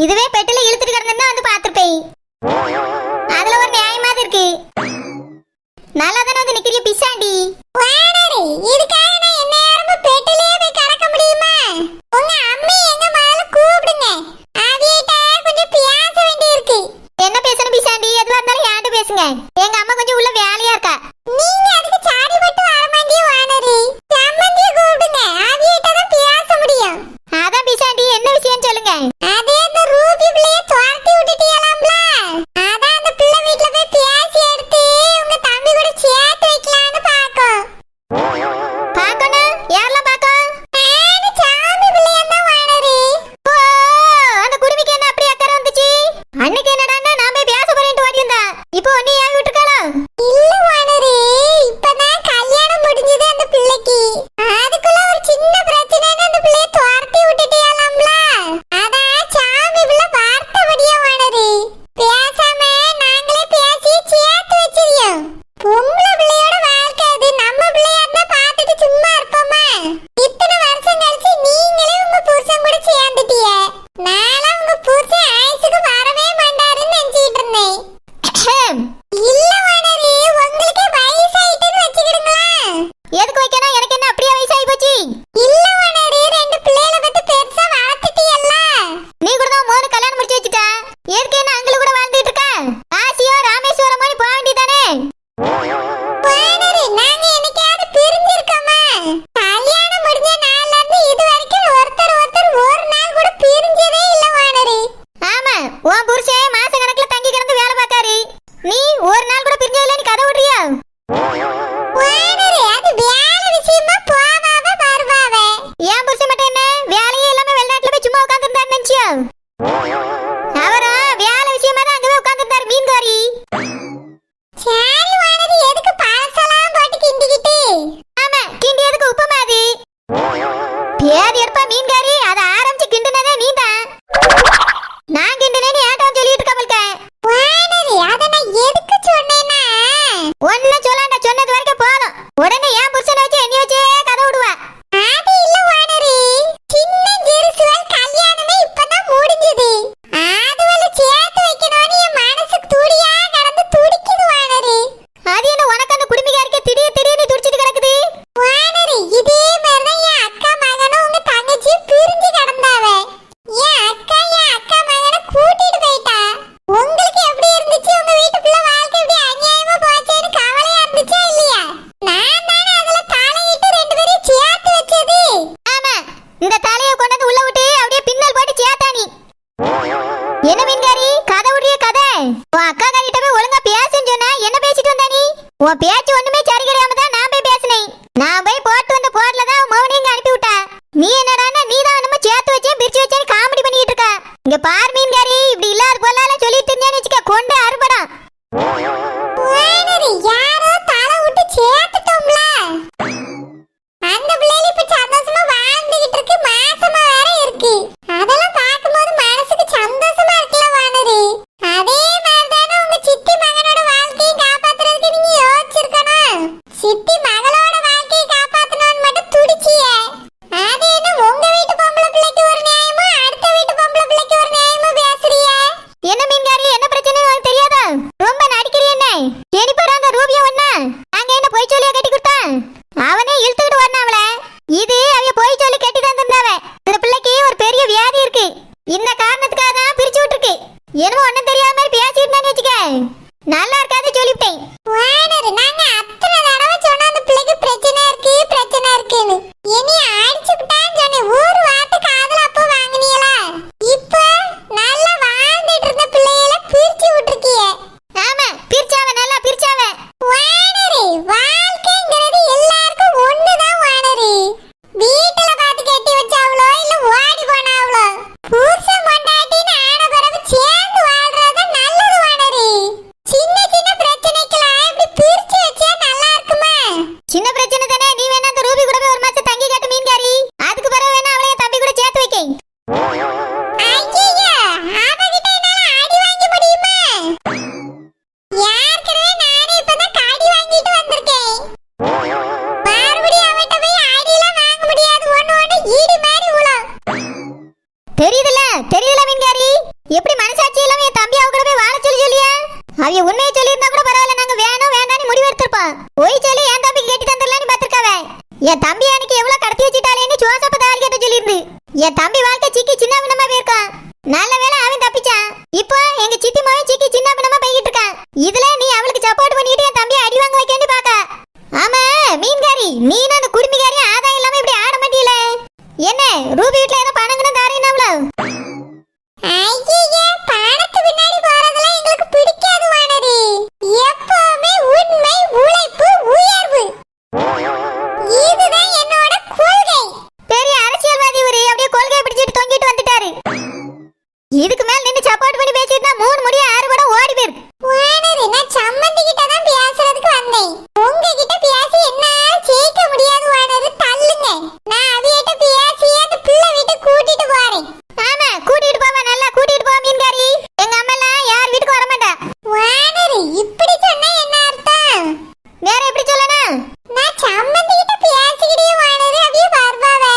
இதுவே பெட்டில இழுத்துட்டு கிடந்தா வந்து பாத்துப்பேன். அதுல ஒரு நியாயமாவது இருக்கு. நல்லா தானே வந்து நிக்கிறிய பிசாண்டி. வாடரி இதுக்காக நான் என்ன நேரமும் பெட்டிலே போய் கடக்க முடியுமா? உங்க அம்மி எங்க மேல கூப்பிடுங்க. அவிட்ட கொஞ்சம் பேச வேண்டியிருக்கு. என்ன பேசணும் பிசாண்டி? எதுவா இருந்தாலும் யார்ட்ட பேசுங்க. எங்க அம்மா கொஞ்சம் உள்ள வேலையா இருக்கா. நீங்க அதுக்கு சாடி போட்டு வர மாட்டியே வாடரி. சம்மந்திய கூப்பிடுங்க. அவிட்ட தான் பேச முடியும். அதான் பிசாண்டி என்ன விஷயம் சொல்லுங்க. அதே அந்த ரூபி பிள்ளைய துரத்தி விட்டுட்டீங்களாம்ல? அதான் அந்த பிள்ளை வீட்ல போய் பேசி எடுத்து உங்க தம்பி கூட சேர்த்து வைக்கலாம்னு பாக்கோம். பாக்கணும்? யாரெல்லாம் பாக்கோம்? நானு சாமி பிள்ளையன்னா வாடரி. ஓ, அந்த குருவிக்கு என்ன அப்படி அக்கறை வந்துச்சு? அன்னைக்கு என்னடான்னா நான் போய் பேச போறேன்ட்டு ஓடி வந்தா. இப்போ ஒண்ணு ஏன் விட்டுருக்காளா? இல்ல வாடரி, இப்பதான் கல்யாணம் முடிஞ்சது அந்த பிள்ளைக்கு. அதுக்குள்ள ஒரு சின்ன பிரச்சனைன்னு அந்த பிள்ளைய துரத்தி விட்டுட்டீங்களாம்ல? அதான் சாமி பிள்ளை வார்த்தைபடியா வாடரி. பேசாம நாங்களே பேசி சேர்த்து வச்சிரியோம். பொம்பளை பிள்ளையோட வாழ்க்கை அது. நம்ம பிள்ளையா இருந்தா பார்த்துட்டு சும்மா இருப்போமா? இத்தனை வருஷம் கழிச்சு நீங்களே உங்க புருஷன் கூட சேர்ந்துட்டீங்க. நாளா உங்க புருஷன் ஆயுசுக்கு வரவே மாட்டாருன்னு நினைச்சிட்டு இருந்தேன். இல்ல வாடரி, உங்களுக்கே வயசாயிட்டுன்னு வச்சுக்கிடுங்களா? எதுக்கு வைக்கணும்? எனக்கு என்ன அப்படியே வயசாகி போச்சு? இல்ல வாடரி, ரெண்டு பிள்ளைகளை பத்தி பெருசா வளர்த்துட்டீங்கல்ல? நீ கூட தான் மூணு கல்யாணம் முடிச்சு வச்சுட்டா. எதுக்கு என்ன அங்கிள் கூட வாழ்ந்துட்டு இருக்க? காசியோ ராமேஸ்வரம் மாதிரி போக வேண்டியதானே? வாடரி, நாங்க என்னைக்காவது பிரிஞ்சிருக்கோமா? கல்யாணம் முடிஞ்ச நாள்ல இருந்து இது வரைக்கும் ஒருத்தர் ஒரு நாள் கூட பிரிஞ்சதே இல்ல வாடரி. ஆமா, உன் புருஷன் மாச கணக்குல தங்கி கிடந்து வேலை பார்த்தாரு. நீ ஒரு நாள் கூட பிரிஞ்சதில்ல. நீ கதை விடுறியா? வாடரி, அது வேலை விஷயமா போவாவ வருவாவ. என் புருஷன் மட்டும் என்ன வேலையே இல்லாம வெளிநாட்டுல போய் சும்மா உட்காந்துருந்தாரு நினைச்சியா? அவரும் வேலை விஷயமா தான் அங்கவே உட்காந்துருந்தாரு மீன்காரி. சரி வாடரி, எதுக்கு பழசெல்லாம் போட்டு கிண்டிக்கிட்டு? ஆமா, கிண்டியதுக்கு உப்பு மாதிரி பேர் எடுப்பா மீன்காரி. அதை ஆரம்பிச்சு கிண்டுனதே நீதான். நான் கிண்டுனேன்னு ஏன்டா சொல்லிட்டு இருக்கா? வாடரி, அத நான் எதுக்கு சொன்னேன்னா, ஒன்னும் சொல்லாண்டா, சொன்னது வரைக்கும் போதும். உடனே என் புருஷனை வச்சு என்னைய வச்சே கதை விடுவா. அது இல்ல வாடரி, சின்ன ஜெருசுவல் கல்யாணமே இப்பதான் முடிஞ்சது. அதுவல சேர்த்து வைக்கணும்னு என் மனசு துடியா கடந்து துடிக்குது வாடரி. அது என்ன உனக்கு அந்த குடும்பிகாரிக்கு திடீர்னு துடிச்சிட்டு கிடக்குது? வாடரி, இதே மாதிரிதான் என் அக்கா மகனும் உங்க தங்கச்சியும் பிரிஞ்சு கிடந்தாவ. என் அக்கா மகனை கூட்டிட்டு போயிட்டா. உங்களுக்கு எப்படி இருந்துச்சு? உங்க வீட்டுக்குள்ள வாழ்க்கை எப்படி அநியாயமா போச்சேன்னு கவலையா இருந்துச்சா இல்லையா? நான் தானே அதுல தலையிட்டு ரெண்டு பேரையும் சேர்த்து வச்சது. ஆமா, இந்த தலையை கொண்டு வந்து உள்ள விட்டு அப்படியே பின்னல் போட்டு சேத்தா நீ. என்ன மீன்காரி கதை விடுறிய கதை? உன் அக்கா காரிட்ட போய் ஒழுங்கா பேசுன்னு சொன்னா என்ன பேசிட்டு வந்தா நீ? உன் பேச்சு ஒண்ணுமே சரி கிடையாம தான் நான் போய் பேசினேன். நான் போய் போட்டு வந்த போட்ல தான் மௌனி இங்க அனுப்பி விட்டா. நீ என்னடான்னா நீ தான் நம்ம சேர்த்து வச்சேன் பிரிச்சு வச்சேன்னு காமெடி பண்ணிட்டு இருக்க. இங்க பார் மீன்காரி, இப்படி இல்லாத போலால சொல்லிட்டு இருந்தேன்னு வச்சுக்க கொண்டு அறுபடம். வாடரி, யாரோ தலை விட்டு சேர்த்துட்டோம்ல. அந்த பிள்ளைல இப்ப சந்தோஷமா வாழ்ந்துகிட்டு இருக்கு. மாசமா வேற இருக்கு. அதெல்லாம் பார்க்கும்போது மனசுக்கு சந்தோஷமா இருக்குல்ல வாடரி? அதே மாதிரிதானே உங்க சித்தி மகனோட வாழ்க்கையை காப்பாத்துறதுக்கு நீங்க யோசிச்சிருக்கணும். சித்தி மகளோட வாழ்க்கையை காப்பாத்தணும்னு மட்டும் துடிச்சியே. அது என்ன உங்க வீட்டு பொம்பளை பிள்ளைக்கு ஒரு நியாயமா, அடுத்த வீட்டு பொம்பளை பிள்ளைக்கு ஒரு நியாயமா பேசுறிய? என்ன மீன்காரி, என்ன பிரச்சனை உனக்கு தெரியாதா? ரொம்ப நடிக்கிறீ என்ன? சரி போறாங்க ரூபியா ஒண்ணா. நாங்க என்ன போய் சொல்லியா கட்டி கொடுத்தா? அவனே இழுத்துக்கிட்டு வரணும் அவளை. இது அவைய போய் சொல்லி கட்டி தான் தந்தாவ. இந்த பிள்ளைக்கு ஒரு பெரிய வியாதி இருக்கு. இந்த காரணத்துக்காக தான் பிரிச்சு விட்டுருக்கு. என்னமோ ஒண்ணும் தெரியாத மாதிரி பேசிட்டு இருந்தான்னு வச்சுக்க. நல்லா இருக்காது சொல்லிவிட்டேன். வாடரி, நாங்க அத்தனை தடவை சொன்ன அந்த பிள்ளைக்கு பிரச்சனை இருக்குன்னு. என்னைய அடிச்சுக்கிட்டான்னு சொன்னேன். ஒரு வார்த்தை காதுல அப்போ வாங்குனீங்களா? இப்ப நல்லா வாழ்ந்துட்டு இருந்த பிள்ளையில பிரிச்சு விட்டுருக்கிய. ஆமா, பிரிச்சாவ, நல்லா பிரிச்சாவ. வாடரி, வாழ்க்கைங்கிறது எல்லாருக்கும் ஒண்ணுதான் வாடரி. வீட்டுல பார்த்து கட்டி வச்சாவளோ இல்ல ஓடி போனாவளோ, புருஷன் பொண்டாட்டின்னு ஆன பிறகு சேர்ந்து வாழ்றது நல்லது வாடரி. சின்ன சின்ன பிரச்சனைக்கெல்லாம் இப்படி பிரிச்சு வச்சா நல்லா இருக்குமா? சின்ன பிரச்சனை தானே. நீ வேணா அந்த ரூபி கூட போய் ஒரு மாசம் தங்கி காட்டு மீன்காரி. அதுக்கு பிறகு வேணா அவளைய தம்பி கூட சேர்த்து வைக்க. ஐயையோ, அவகிட்ட என்னால அடி வாங்க முடியுமா? ஏற்கனவே நானே இப்பதான் கடி வாங்கிட்டு வந்திருக்கேன். மறுபடியும் அவகிட்ட போய் அடியெல்லாம் வாங்க முடியாது. ஒண்ணு இடி மாதிரி உழும். தெரியுதுல மீன்காரி, எப்படி மனசாட்சி இல்லாம என் தம்பி அவங்க கூட போய் வாழ சொல்லியா? அவிய உண்மையை சொல்லியிருந்தா கூட பரவாயில்ல, நாங்க வேணும் வேண்டாம்னு முடிவு எடுத்திருப்போம். போய் சொல்லி என் தம்பிக்கு கட்டி தந்துடலான்னு பாத்துருக்காவே. என் தம்பி அன்னைக்கு எவ்வளவு கடத்தி வச்சுட்டாலேன்னு ஜோசப்ப தாலி கட்ட சொல்லியிருந்து. என் தம்பி வாழ்க்கை சிக்கி சின்ன பின்னமா போயிருக்கான். நல்ல வேளை அவன் தப்பிச்சான். இப்போ எங்க சித்தி மகன் சிக்கி சின்ன பின்னமா போய்கிட்டு இருக்கான். இதுல நீ அவளுக்கு சப்போர்ட் பண்ணிட்டு என் தம்பியை அடி வாங்க வைக்கன்னு பாக்க. ஆமா மீன்காரி, நீனும் அந்த குடுமிகாரி ஆதாயம் இல்லாம இப்படி ஆட மாட்டீல. என்ன ரூபி வீட்டுல ஏதோ பணங்கன்னு தாரீனாவளோ? ஐயே, பணத்து பின்னாடி போறதெல்லாம் எங்களுக்கு பிடிக்காது வானதி. எப்பவுமே உண்மை, உழைப்பு, உயர்வு, இதுதான் என்னோட கொள்கை. பெரிய அரசியல்வாதி இவரு அப்படியே கொள்கை பிடிச்சிட்டு தொங்கிட்டு வந்துட்டாரு. இதுக்கு மேல நின்னு சப்போர்ட் பண்ணி பேசிட்டா 3 முடிய 6 படம் ஓடி போயிருக்கு. வானதி, நான் சம்மந்தி கிட்ட தான் பேசுறதுக்கு வந்தேன். உங்ககிட்ட பேசி என்ன ஜெயிக்க முடியாது வானதி, தள்ளுங்க. நான் அவியிட்ட பேசி அந்த பிள்ளை வீட்டுக்கு கூட்டிட்டு போறேன். ஆமா கூட்டிட்டு போவா, நல்லா கூட்டிட்டு போ மீன்காரி. எங்க அம்மா எல்லாம் யார் வீட்டுக்கு வர மாட்டா. வானதி, இப்படி சொன்னா என்ன அர்த்தம்? வேற எப்படி சொல்லணும்? நான் சம்மந்தி கிட்ட பேசிக்கிட்டே வானதி, அவிய வருவாவே.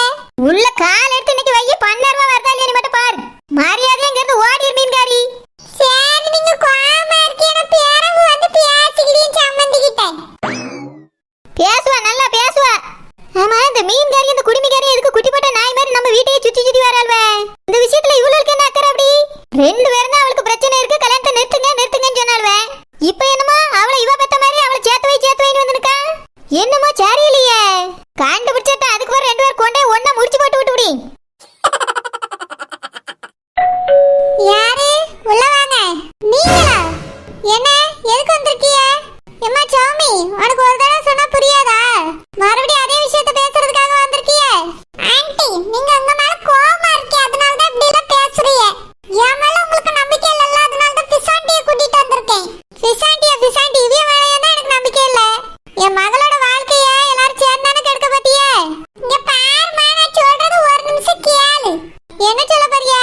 உள்ள கால் எடுத்து இன்னைக்கு வைய பன்னர்வா வரதா இல்லையா மட்டும் பாரு. மரியாதை இங்க இருந்து ஓடிரு மீன்காரி. சரி, நீங்க கோவமா இருக்கீங்க, பேரவு வந்து பேசிக்கிட்டே சம்மந்தி கிட்ட. பேசுவா, நல்லா பேசுவா. ஆமா இந்த மீன்காரி இந்த குடிமிகாரி எதுக்கு குட்டி போட்ட நாய் மாதிரி நம்ம வீட்டையே சுத்தி சுத்தி வராள்வே? இந்த விஷயத்துல இவ்வளவுக்கு என்ன அக்கறை அப்படி? 2 பேரும் தான் அவளுக்கு பிரச்சனை இருக்கு, கல்யாணத்தை நிறுத்துங்கன்னு சொன்னாள்வே. இப்போ என்னமோ அவளை இவ பெத்த மாதிரி அவளை சேர்த்து வைன்னு வந்துருக்கா. என்னமோ சரியில்லையே. கண்டுபிடிச்சா அதுக்கு ஒரு 2 பேர் கொண்டே ஒண்ணா முடிச்சு போட்டு விட்டுடி. யாரு? உள்ள வாங்க. நீங்களா? என்ன எதுக்கு வந்திருக்கீங்க? எம்மா சௌமி, உனக்கு ஒரு தடவை சொன்னா புரியாதா? மறுபடியும் அதே விஷயத்தை பேசுறதுக்காக வந்திருக்கீங்க? ஆன்ட்டி, நீங்க உங்க மேல கோவமா இருக்கீங்க, அதனால தான் இப்படி எல்லாம் பேசுறீங்க. என் மேல உங்களுக்கு நம்பிக்கை இல்லல்ல, அதனால தான் பிசாண்டியை கூட்டிட்டு வந்திருக்கேன். பிசாண்டி இவிய மேல தான் எனக்கு நம்பிக்கை இல்ல. என் மகளோட வாழ்க்கைய எல்லாரும் சேர்ந்தானே கெடுக்க பாத்தியே. இங்க பாருமா, நான் சொல்றது ஒரு நிமிஷம் கேளு. என்ன சொல்ல போறிய?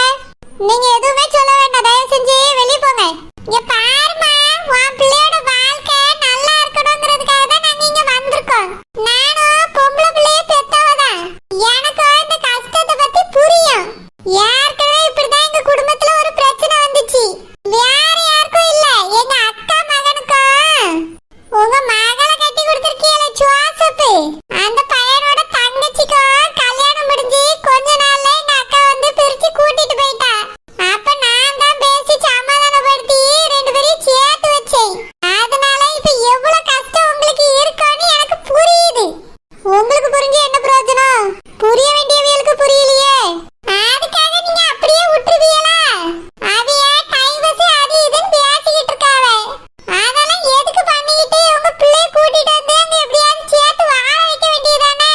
நீங்க எதுவுமே சொல்ல வேண்டாம், தயவு செஞ்சு வெளிய போங்க. இங்க பாருமா, உன் பிள்ளையோட வாழ்க்கை நல்லா இருக்கணும்ங்கிறதுக்காக தான் நாங்க இங்க வந்திருக்கோம். நானும் பொம்பளை பிள்ளைய பெத்தவதான். எனக்கு இந்த கஷ்டத்தை பத்தி புரியும். ஏற்கனவே இப்படிதான் எங்க குடும்பத்துல ஒரு பிரச்சனை வந்துச்சு. வேற யாருக்கும் இல்ல, எங்க அக்கா மகனுக்கும். உங்க மகளை கட்டி கொடுத்திருக்கீங்களே ஜோசப், அந்த பையனோட தங்கச்சிக்கும் கல்யாணம் முடிஞ்சு கொஞ்ச நாள்ல எங்க அக்கா வந்து பிரிச்சு கூட்டிட்டு போயிட்டா. அப்ப நான் தான் பேசி சமாதானப்படுத்தி 2 பேரையும் சேர்த்து வச்சேன். அதனால இப்ப எவ்வளவு கஷ்டம் உங்களுக்கு இருக்குன்னு எனக்கு புரியுது. உங்களுக்கு புரிஞ்சு என்ன பிரயோஜனம்? புரிய வேண்டியவங்களுக்கு புரியலையே. அதுக்காக நீங்க அப்படியே விட்டுருவீங்களா? அதைய டைவர்ஸ் அது இதுன்னு பேசிக்கிட்டு இருக்காவே. அதெல்லாம் எதுக்கு பண்ணிக்கிட்டு உங்க பிள்ளைய கூட்டிட்டு வந்து அங்க எப்படியாவது சேர்த்து வாழ வைக்க வேண்டியதானே?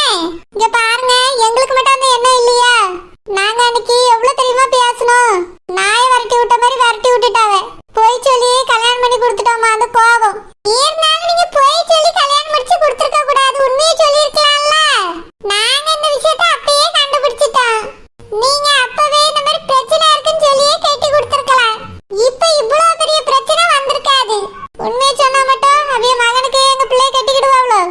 இங்க பாருங்க, எங்களுக்கு மட்டும் அந்த எண்ணம் இல்லையா? நாங்க அன்னைக்கு எவ்வளவு தெரியுமா பேசணும்? நாயை விரட்டி விட்ட மாதிரி விரட்டி விட்டுட்டாவே. போய் சொல்லி கல்யாணம் பண்ணி கொடுத்துட்டோமா, அந்த கோபம். இருந்தாலும் நீங்க போய் சொல்லி கல்யாணம் முடிச்சு கொடுத்துருக்க கூடாது, உண்மையை சொல்லியிருக்கலாம்ல. நாங்க இந்த விஷயத்தை அப்பயே கண்டுபிடிச்சிட்டோம். நீங்க அப்பவே இந்த மாதிரி பிரச்சனை இருக்குன்னு சொல்லியே கட்டி கொடுத்துருக்கலாம். இப்ப இவ்வளவு பெரிய பிரச்சனை வந்திருக்காது. உண்மையை சொன்னா மட்டும் அவிய மகனுக்கு எங்க பிள்ளைய கட்டிக்கிடுவாங்களோ?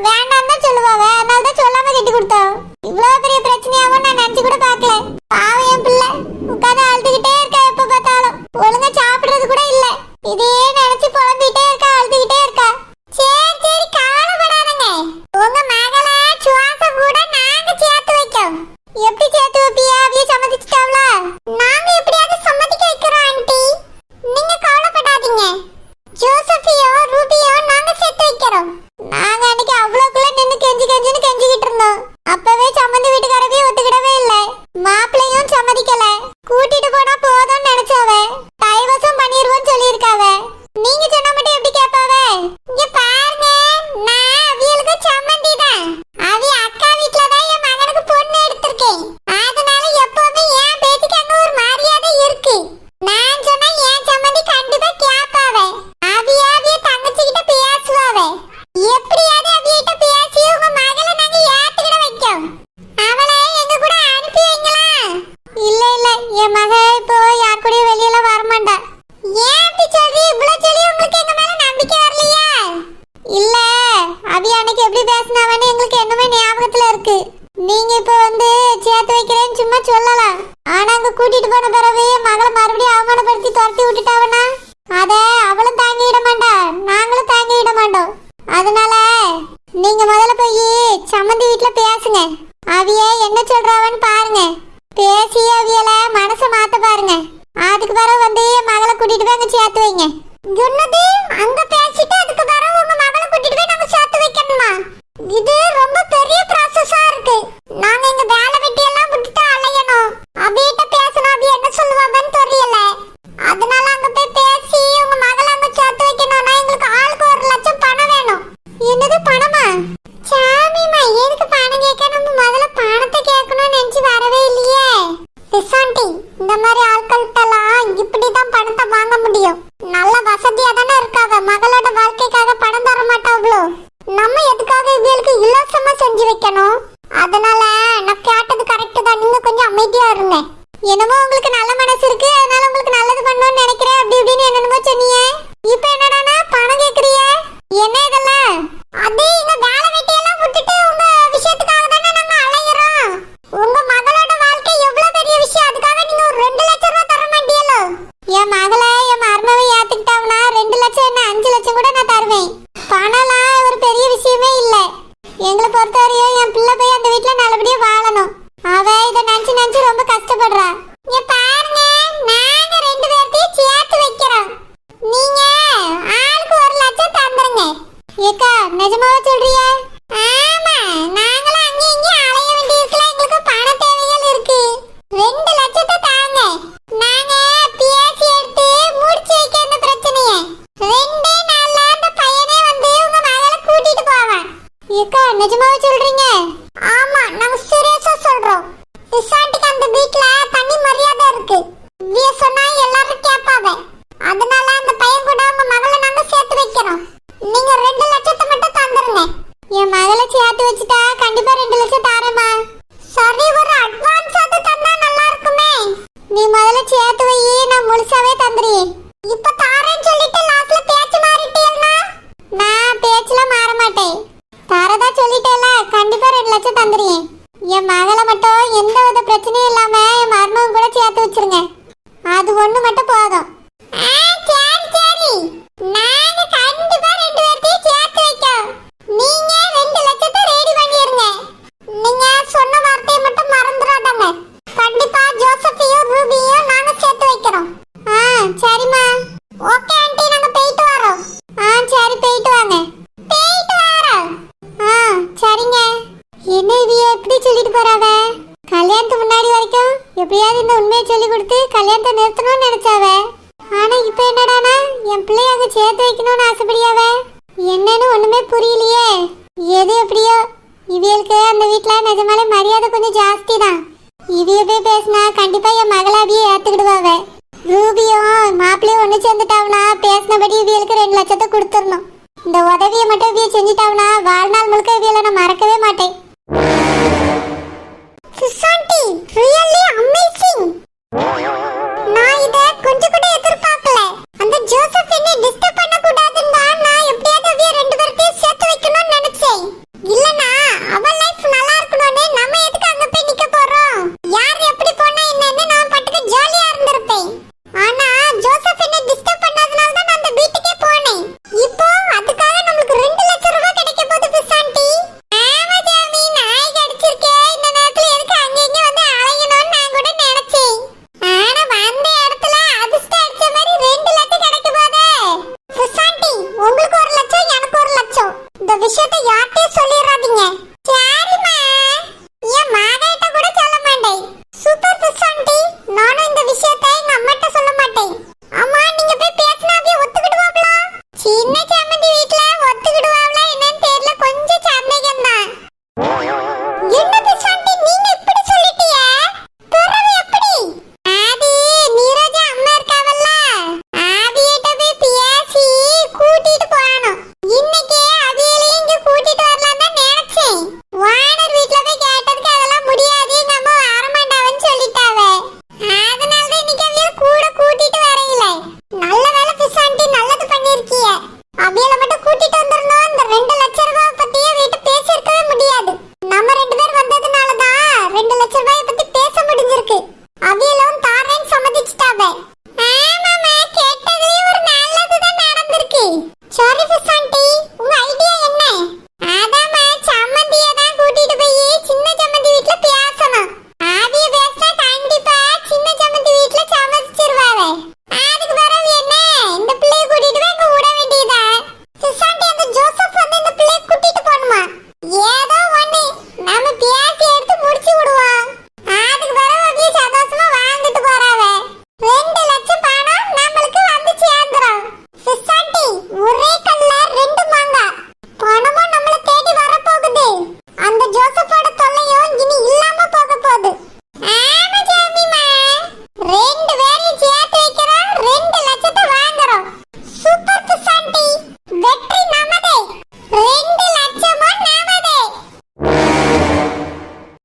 வேண்டாம் தான் சொல்லுவாவே, அதனால தான் சொல்லாம கட்டி கொடுத்தோம். இவ்வளவு பெரிய பிரச்சனையாவும் நான் நினைச்சு கூட பார்க்கல. பாவம் என் பிள்ளை உட்காந்து அழுதுகிட்டே இருக்கா, எப்ப பார்த்தாலும் ஒழுங்கா சாப்பிடுறது கூட இல்ல. இதே நினைச்சு புலம்பிட்டே இருக்கா, அழுதுகிட்டே இருக்கா. சரி கவலைப்படாதங்க, உங்க மகளை சுவாசம் கூட நாங்க சேர்த்து வைக்கோம். எப்படி சேர்த்து வைப்பியா? அவிய சம்மதிச்சிட்டாவல? நாங்க எப்படியாவது சம்மதிக்க வைக்கிறோம் ஆண்டி, நீங்க கவலைப்படாதீங்க. ஜோசஃபியோ ரூபியோ நாங்க சேர்த்து வைக்கிறோம். நாங்க அன்னைக்கு அவ்வளவுக்குள்ள நின்னு கெஞ்சிக்கிட்டு இருந்தோம். அப்பவே சம்மந்தி வீட்டுக்காரவே ஒத்துக்கிடவே இல்ல. மாப்பிள்ளையும் சம்மதிக்கல. கூட்டிட்டு போனா போதும்னு நினைச்சாவே. டைவர்ஸும் பண்ணிடுவோம்னு சொல்லியிருக்காவே. நீங்க சொன்னா மட்டும் எப்படி கேட்பாவே? இங்க பாருங்க, நான் அவியலுக்கு சம்மந்தி தான். அவிய அக்கா வீட்டுல தான் என் மகனுக்கு பொண்ணு எடுத்திருக்கேன். அதனால எப்பவுமே என் பேச்சுக்கு அங்க ஒரு மரியாதை இருக்கு. நான் சொன்னா என் சம்மந்தி கண்டிப்பா கேட்பாவே. அவிய தங்கச்சிக்கிட்ட பேசுவாவே. எப்படியாவது அவியிட்ட பேசி உங்க மகளை நாங்க ஏத்துக்கிட வைக்கோம். அவளை எங்க கூட அனுப்பி வைங்களா? இல்ல என் மக இப்போ யார் கூடயும் வெளியில வரமாட்டா. ஏன் அப்படி சொல்றீ? இவ்வளவு சொல்லி உங்களுக்கு எங்க மேல நம்பிக்கை வரலையா? இல்ல, அவிய அன்னைக்கு எப்படி பேசினாவன்னு எங்களுக்கு என்னமே ஞாபகத்துல இருக்கு. நீங்க இப்ப வந்து சேர்த்து வைக்கிறேன்னு சும்மா சொல்லலாம். ஆனா அங்க கூட்டிட்டு போன பிறகு மகளை மறுபடியும் அவமானப்படுத்தி துரத்தி விட்டுட்டாவனா அத அவளும் தாங்கிட மாட்டா, நாங்களும் தாங்கிட மாட்டோம். அதனால நீங்க முதல்ல போய் சம்மந்தி வீட்டுல பேசுங்க. அவிய என்ன சொல்றாவன்னு பாருங்க. பேசி அவியல மனசை மாத்த பாருங்க. அதுக்கு பிறகு வந்து மகளை கூட்டிட்டு போய் அங்க சேர்த்து வைங்க. சொன்னது அங்க பேசிட்டு அதுக்கு பிறகு உங்க மகளை கூட்டிட்டு போய் நாங்க சேர்த்து வைக்கணுமா? இது ரொம்ப பெரிய ப்ராசஸா இருக்கு. நாங்க எங்க வேலை வெட்டி எல்லாம் விட்டுட்டு அலையணும். அவியிட்ட பேசணும், அவி என்ன சொல்லுவாங்கன்னு தெரியல. அதனால அங்க போய் பேசி உங்க மகளை அங்க சேர்த்து வைக்கணும்னா எங்களுக்கு ஆளுக்கு 1 லட்சம் பணம் வேணும். என்னது பணமா? சாமிமா எதுக்கு பணம் கேட்க? நம்ம முதல்ல பணத்தை கேட்கணும்னு நினைச்சு வரவே இல்லையே. பிசாண்டி இந்த மாதிரி ஆட்கள்கிட்டலாம் இப்படிதான் பணத்தை வாங்க முடியும். நல்ல வசதியா தானே இருக்காங்க. மகளோட வாழ்க்கைக்காக பணம் தர மாட்டாங்களோ? நம்ம எதுக்காக இவங்களுக்கு இலவசமா செஞ்சு வைக்கணும்? அதனால நான் கேட்டது கரெக்ட் தான். நீங்க கொஞ்சம் அமைதியா இருங்க. என்னமோ உங்களுக்கு நல்ல மனசு இருக்கு, அதனால உங்களுக்கு நல்லது பண்ணணும்னு நினைக்கிறேன் அப்படி இப்படின்னு என்னென்னமோ சொன்னீங்க. இப்போ என்னடானா பணம் கேக்குறீங்க? என்ன இதெல்லாம்? அது எங்க வேலை வெட்டி எல்லாம் விட்டுட்டு உங்க விஷயத்துக்காக தானே நாங்க அலையறோம். உங்க மகளோட வாழ்க்கை எவ்வளவு பெரிய விஷயம். அதுக்காக நீங்க ஒரு 2 லட்சம் ரூபாய் தர மாட்டீங்களோ? என் மகளை என் மருமவை ஏத்துக்கிட்டாவனா 2 லட்சம் என்ன 5 லட்சம் கூட நான் தருவேன். பணம்லாம் ஒரு பெரிய விஷயமே இல்ல. எங்களை பொறுத்தவரையும் என் பிள்ளை போய் அந்த வீட்டுல நல்லபடியா வாழணும். அவ இதை நினைச்சு நினைச்சு ரொம்ப கஷ்டப்படுறா. இங்க பாருங்க, நாங்க 2 பேர்த்தையும் சேர்த்து வைக்கிறோம். நீங்க ஆளுக்கு 1 லட்சம் தந்துருங்க. ஏக்கா நிஜமாவே சொல்றிய? ஆமா, நாங்களும் அங்கே இங்கே அலைய வேண்டியிருக்கல. எங்களுக்கு பண தேவைகள் இருக்கு. 2 லட்சத்தை தாங்க. நாங்க பேசி எடுத்து முடிச்சு வைக்க இந்த பிரச்சனையை. 2 நாள்ல அந்த பையனே வந்து உங்க மகளை கூட்டிட்டு போவான். ஏக்கா நிஜமாவே சொல்றீங்க? ஆமா, நாங்க சீரியஸா சொல்றோம். விசாண்டிக்கு அந்த வீட்ல தனி மரியாதை இருக்கு. நீ சொன்னா எல்லாரும் கேட்பாங்க. அதனால அந்த பையன் கூட உங்க மகளை நாங்க சேர்த்து வைக்கிறோம். நீங்க 2 லட்சத்தை மட்டும் தந்துருங்க. என் மகளை சேர்த்து வச்சுட்டா கண்டிப்பா 2 லட்சம் தாரேம்மா. சரி, ஒரு அட்வான்ஸ் அது தந்தா நல்லா இருக்குமே. நீ முதல்ல சேர்த்து வை, நான் முழுசாவே தந்துறேன். இப்ப தாரேன்னு சொல்லிட்டு லாஸ்ட்ல பேச்சு மாறிட்டீங்கன்னா? நான் பேச்சுல மாற மாட்டேன். தாரதா சொல்லிட்டேல, கண்டிப்பா 2 லட்சம் தந்துறேன். என் மகளை மட்டும் எந்த வித பிரச்சனையும் இல்லாம என் மருமகன் கூட சேர்த்து வச்சிருங்க. அது ஒண்ணு மட்டும் போதும். சரி சரி, நாங்க கண்டிப்பா 2 பேர்த்தையும் சேர்த்து வைக்கோம். நீங்க 2 லட்சத்தை ரெடி பண்ணிருங்க. நீங்க சொன்ன வார்த்தையை மட்டும் மறந்துடாதீங்க. கண்டிப்பா ஜோசஃபையும் ரூபியையும் நாங்க சேர்த்து வைக்கிறோம். சரிம்மா. ஓகே ஆண்டி, நாங்க போயிட்டு வரோம். சரி, போயிட்டு வாங்க. போயிட்டு வரோம். சரிங்க. என்ன இவிய எப்படி சொல்லிட்டு போறாவ? கல்யாணத்துக்கு முன்னாடி வரைக்கும் எப்படியாவது இந்த உண்மையை சொல்லி கொடுத்து கல்யாணத்தை நிறுத்தணும்னு நினைச்சாவ. ஆனா இப்ப என்னடானா என் பிள்ளைய அங்க சேர்த்து வைக்கணும்னு ஆசைப்படியாவ. என்னன்னு ஒண்ணுமே புரியலையே. எது எப்படியோ இவியலுக்கு அந்த வீட்டுல நிஜமாலே மரியாதை கொஞ்சம் ஜாஸ்தி தான். இவிய போய் பேசினா கண்டிப்பா என் மகளாவியே ஏத்துக்கிடுவாவ. ரூபியும் மாப்பிள்ளையும் ஒண்ணு சேர்ந்துட்டாவனா பேசினபடி இவியலுக்கு 2 லட்சத்தை கொடுத்துடணும். இந்த உதவியை மட்டும் இவிய செஞ்சுட்டாவனா வாழ்நாள்